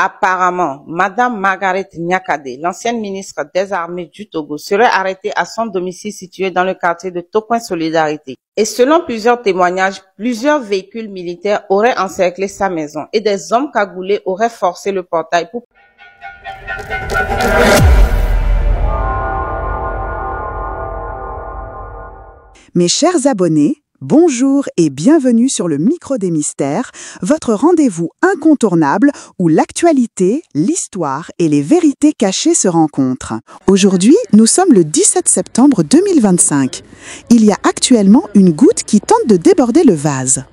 Apparemment, Madame Margaret Nyakade, l'ancienne ministre des Armées du Togo, serait arrêtée à son domicile situé dans le quartier de Tokoin Solidarité. Et selon plusieurs témoignages, plusieurs véhicules militaires auraient encerclé sa maison et des hommes cagoulés auraient forcé le portail pour... Mes chers abonnés, bonjour et bienvenue sur le Micro des Mystères, votre rendez-vous incontournable où l'actualité, l'histoire et les vérités cachées se rencontrent. Aujourd'hui, nous sommes le 17 septembre 2025. Il y a actuellement une goutte qui tente de déborder le vase.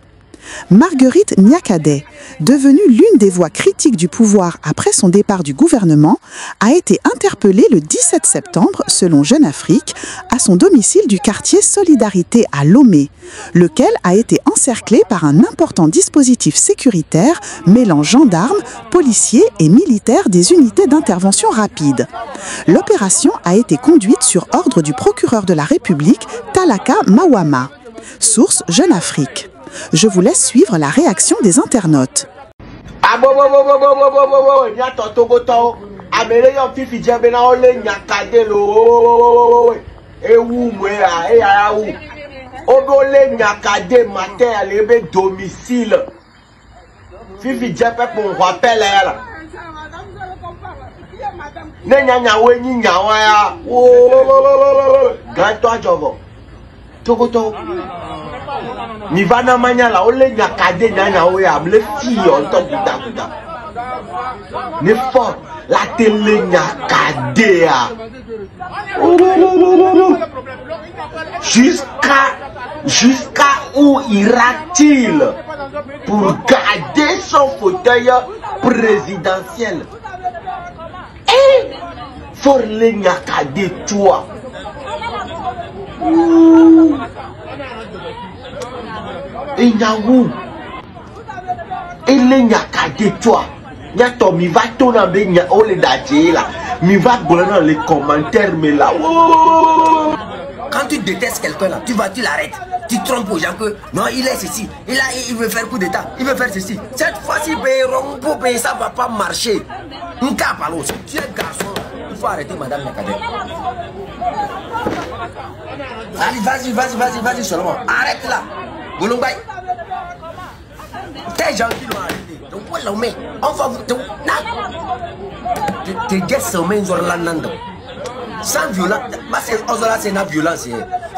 Marguerite Nyakade, devenue l'une des voix critiques du pouvoir après son départ du gouvernement, a été interpellée le 17 septembre, selon Jeune Afrique, à son domicile du quartier Solidarité à Lomé, lequel a été encerclé par un important dispositif sécuritaire mêlant gendarmes, policiers et militaires des unités d'intervention rapide. L'opération a été conduite sur ordre du procureur de la République, Talaka Mawama. Source Jeune Afrique. Je vous laisse suivre la réaction des internautes. Mi va na manya la ole Nyakade nyanya oya mle fi on top kuta ne fort la télé Nyakade jusqu'à où ira-t-il pour garder son fauteuil présidentiel? Et for le Nyakade toi. Et Nyangou, et les Nyakade toi, Nyato mi va tourner nya ole daje là, mi va dans les commentaires mais là. Quand tu détestes quelqu'un là, tu l'arrêtes. Tu trompes aux gens que non, il est ceci, il veut faire coup d'état, il veut faire ceci. Cette fois-ci, ça va pas marcher. Tu es garçon, il faut arrêter Madame Nyakade. Allez, vas-y seulement, arrête là. Boulongbaï, t'es gens qui l'ont arrêté. Donc, voilà, mais on va vous. T'es guests, mais ils ont l'ananda. Sans violence, c'est une violence.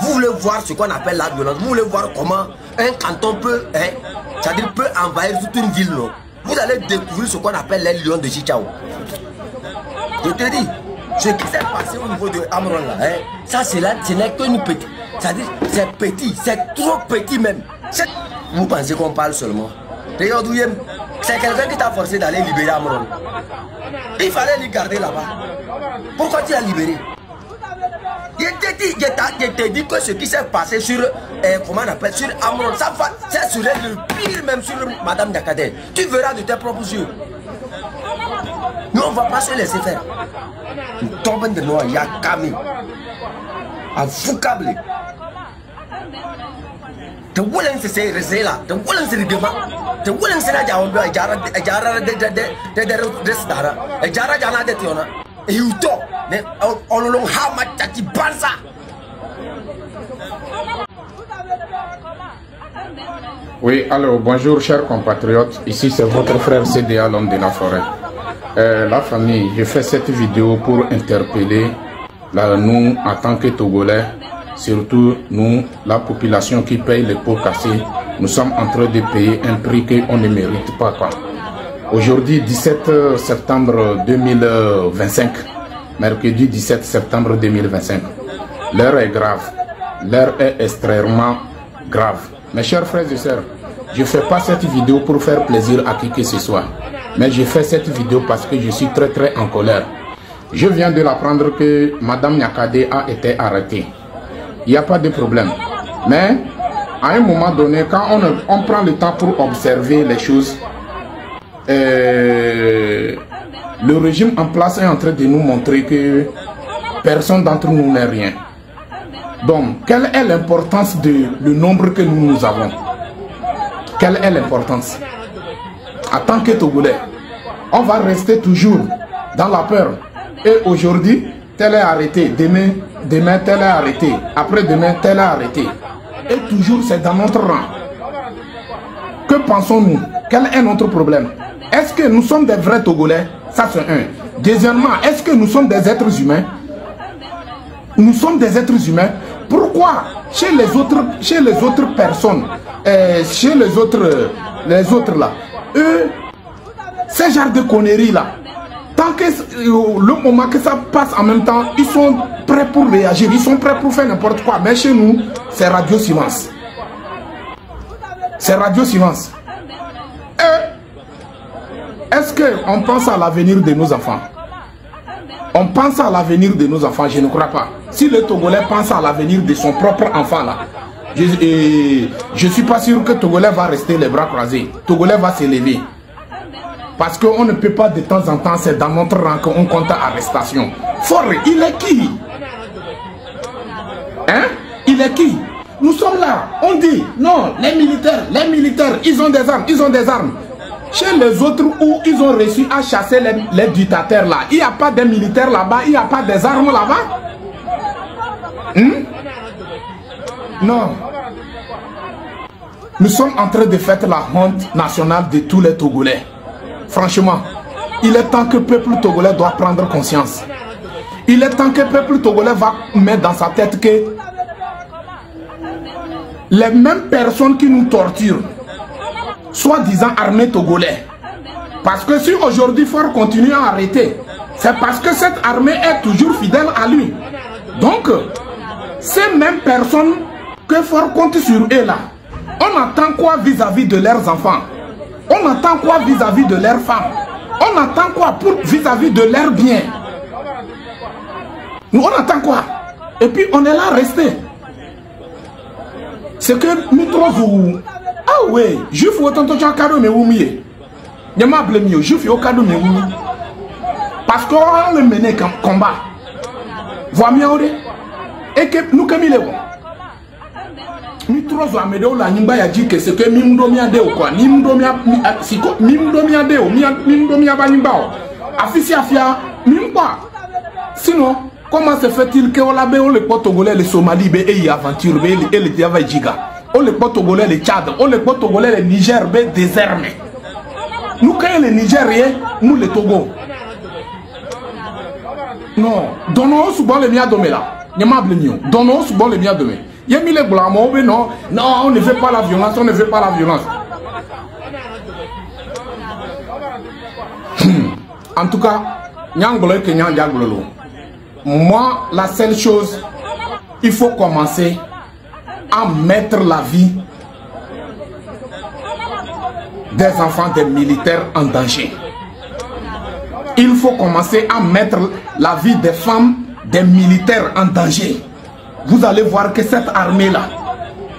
Vous voulez voir ce qu'on appelle la violence. Vous voulez voir comment un canton peut, c'est-à-dire peut envahir toute une ville. Non? Vous allez découvrir ce qu'on appelle les lions de Chichao. Je te dis, ce qui s'est passé au niveau de Amron là, ça c'est là, ce n'est qu'une petite. C'est-à-dire, c'est petit, c'est trop petit même. Vous pensez qu'on parle seulement? Regarde, c'est quelqu'un qui t'a forcé d'aller libérer Amron. Il fallait lui garder là-bas. Pourquoi tu l'as libéré? Je t'ai dit que ce qui s'est passé sur, comment on appelle, sur Amron, ça serait le pire même sur Madame Nyakade. Tu verras de tes propres yeux. Nous, on ne va pas se laisser faire. Nous tombons de noix, il y a Kami. À vous câbler. The Wollens say Resela, the Wollens Rigama, the Wollens Raja, a Jara de Stara, a Jara Jana de Tiona, a Uto, all along how much that he bansa. Oui, alors bonjour chers compatriotes, ici c'est votre frère CDA, l'homme de la forêt. La famille, je fais cette vidéo pour interpeller nous en tant que Togolais. Surtout nous, la population qui paye les pots cassés, nous sommes en train de payer un prix qu'on ne mérite pas. Aujourd'hui, 17 septembre 2025, mercredi 17 septembre 2025, l'heure est grave, l'heure est extrêmement grave. Mes chers frères et sœurs, je ne fais pas cette vidéo pour faire plaisir à qui que ce soit, mais je fais cette vidéo parce que je suis très en colère. Je viens de l'apprendre que Madame Nyakade a été arrêtée. Il n'y a pas de problème. Mais à un moment donné, quand on prend le temps pour observer les choses, le régime en place est en train de nous montrer que personne d'entre nous n'est rien. Donc, quelle est l'importance du nombre que nous avons? Quelle est l'importance? En tant que Togolais, on va rester toujours dans la peur. Et aujourd'hui, tel est arrêté, demain tel est arrêté, après-demain tel est arrêté. Et toujours c'est dans notre rang. Que pensons-nous? Quel est notre problème? Est-ce que nous sommes des vrais Togolais? Ça c'est un. Deuxièmement, est-ce que nous sommes des êtres humains? Nous sommes des êtres humains. Pourquoi chez les autres personnes, chez les autres là, eux, ces genres de conneries là, tant que le moment que ça passe en même temps, ils sont prêts pour réagir, ils sont prêts pour faire n'importe quoi. Mais chez nous, c'est radio silence. C'est radio silence. Est-ce qu'on pense à l'avenir de nos enfants? On pense à l'avenir de nos enfants, je ne crois pas. Si le Togolais pense à l'avenir de son propre enfant là, je ne suis pas sûr que Togolais va rester les bras croisés. Togolais va s'élever. Parce qu'on ne peut pas de temps en temps, c'est dans notre rang qu'on compte à arrestation. Forêt, il est qui? Hein? Il est qui? Nous sommes là, on dit, non, les militaires, ils ont des armes, ils ont des armes. Chez les autres où ils ont réussi à chasser les dictateurs là, il n'y a pas de militaires là-bas, il n'y a pas des armes là-bas. Non. Nous sommes en train de faire la honte nationale de tous les Togolais. Franchement, il est temps que le peuple togolais doit prendre conscience. Il est temps que le peuple togolais va mettre dans sa tête que les mêmes personnes qui nous torturent, soi-disant armée togolais. Parce que si aujourd'hui il faut continuer à arrêter, c'est parce que cette armée est toujours fidèle à lui. Donc, ces mêmes personnes que Fort compte sur eux là, on attend quoi vis-à-vis de leurs enfants? On attend quoi vis-à-vis de leurs femmes? On attend quoi pour vis-à-vis de leurs biens? Nous on attend quoi? Et puis on est là resté. C'est que nous trouvons. Ah oui, je fais autant de gens cadeau mais oublié. Je m'en blâme, je fais au cadeau mais oublié. Parce qu'on le menait comme combat. Vois mieux et que nous comme il est bon. Nous trouvons à Médéo la Nimba a dit que c'est que Mimdomia de ou quoi. Mimdomia de ou Mimdomia Banimba. Affici Afia, Mimba. Sinon, comment se fait-il qu'on l'a on le Togolais, le Somalie, et y aventure, et le Diava Giga. On le Togolais, le Tchad, on le Togolais, le Niger, le désarmé. Nous, quand les Nigériens, nous les Togo. Non, donnons souvent les miens de là. Donnons souvent les miens de là. Il y a mis les blancs, mais non, on ne fait pas la violence, on ne fait pas la violence. En tout cas, moi, la seule chose, il faut commencer à mettre la vie des enfants des militaires en danger. Il faut commencer à mettre la vie des femmes des militaires en danger. Vous allez voir que cette armée-là,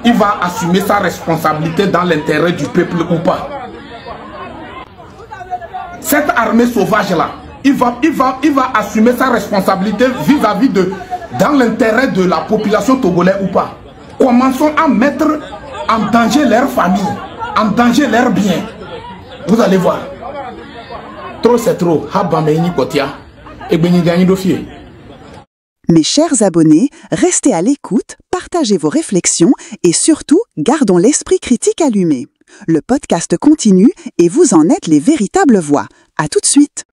il va assumer sa responsabilité dans l'intérêt du peuple ou pas. Cette armée sauvage-là, il va assumer sa responsabilité vis-à-vis de, dans l'intérêt de la population togolaise ou pas. Commençons à mettre en danger leur famille, en danger leurs biens. Vous allez voir. Trop c'est trop. Mes chers abonnés, restez à l'écoute, partagez vos réflexions et surtout, gardons l'esprit critique allumé. Le podcast continue et vous en êtes les véritables voix. À tout de suite.